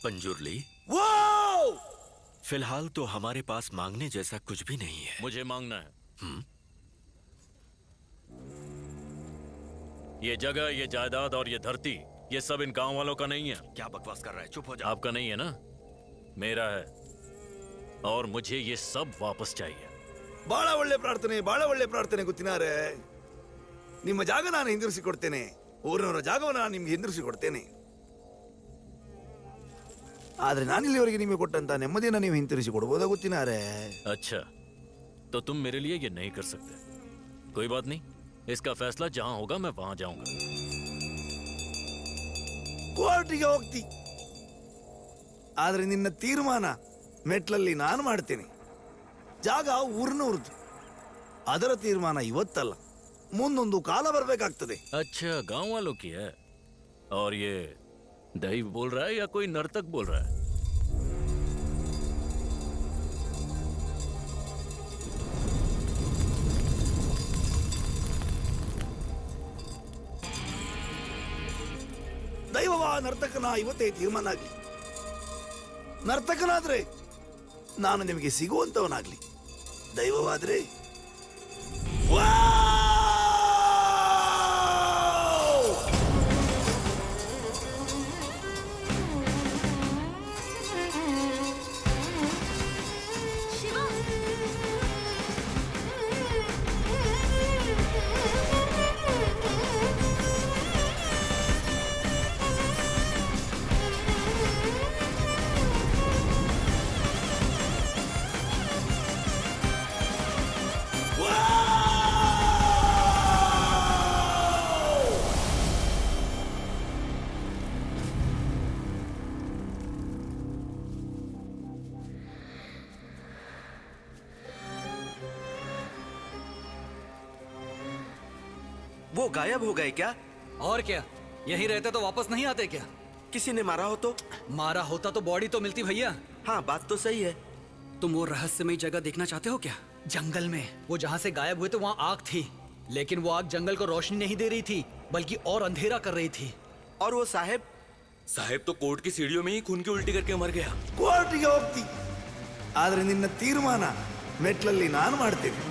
पंजुर्ली, वो फिलहाल तो हमारे पास मांगने जैसा कुछ भी नहीं है। मुझे मांगना है। ये जगह, ये जायदाद और ये धरती, ये सब इन गांव वालों का नहीं है। क्या बकवास कर रहा है? चुप हो जा। आपका नहीं है ना? मेरा है, और मुझे ये सब वापस चाहिए। ಬಹಳ ಒಳ್ಳೆ ಪ್ರಾರ್ಥನೆ ಗೊತ್ತಿನಾರೆ. ನಿಮ್ಮ ಜಾಗ ನಾನು ಹಿಂದಿರಿಸಿ ಕೊಡ್ತೇನೆ. ಊರಿನವರ ಜಾಗವನ್ನು ನಾನು ನಿಮ್ಗೆ ಹಿಂದಿರಿಸಿ ಕೊಡ್ತೇನೆ. ಆದ್ರೆ ನಾನಿಲ್ಲಿವರೆಗೆ ನಿಮಗೆ ಕೊಟ್ಟಂತ ನೆಮ್ಮದಿಯನ್ನು ನೀವು ಹಿಂತಿರಿಸಿ ಕೊಡಬಹುದಾ ಗೊತ್ತಿನಾರೆ? अच्छा, तो तुम मेरे लिए ये नहीं कर सकते। कोई बात नहीं, इसका फैसला जहां होगा मैं वहां जाऊंगा। ಕೋರ್ಟಿಗೆ ಹೋಗ್ತಿ, ಆದ್ರೆ ನಿನ್ನ ತೀರ್ಮಾನ ಮೆಟ್ಲಲ್ಲಿ ನಾನು ಮಾಡ್ತೇನೆ. ಜಾಗ ಊರಿನವ್ರದ್ದು. ಅದರ ತೀರ್ಮಾನ ಇವತ್ತಲ್ಲ, ಮುಂದೊಂದು ಕಾಲ ಬರಬೇಕಾಗ್ತದೆ. अच्छा, गांव वालों की है। और ये दैव बोल रहा है या कोई नर्तक बोल रहा है? ದೈವವ ನರ್ತಕನ ಇವತ್ತೇ ತೀರ್ಮಾನ ಆಗ್ಲಿ. ನರ್ತಕನಾದ್ರೆ ನಾನು ನಿಮಗೆ ಸಿಗುವಂತವನಾಗ್ಲಿ. ದೈವವಾದ್ರೆ वो गायब हो गए क्या? और क्या, यहीं रहते तो वापस नहीं आते क्या? किसी ने मारा हो तो? मारा होता तो बॉडी तो मिलती भैया। हाँ, बात तो सही है। तुम वो रहस्यमयी जगह देखना चाहते हो क्या? जंगल में वो जहाँ से गायब हुए थे वहाँ आग थी, लेकिन वो आग जंगल को रोशनी नहीं दे रही थी बल्कि और अंधेरा कर रही थी। और वो साहेब तो कोर्ट की सीढ़ियों में ही खून की उल्टी करके मर गया। ಕೋರ್ಟಿಗೆ ಹೋಗ್ತಿ, ಆದ್ರೆ ನಿನ್ನ ತೀರ್ಮಾನ ಮೆಟ್ಲಲ್ಲಿ ನಾನು ಮಾಡ್ತೇನೆ.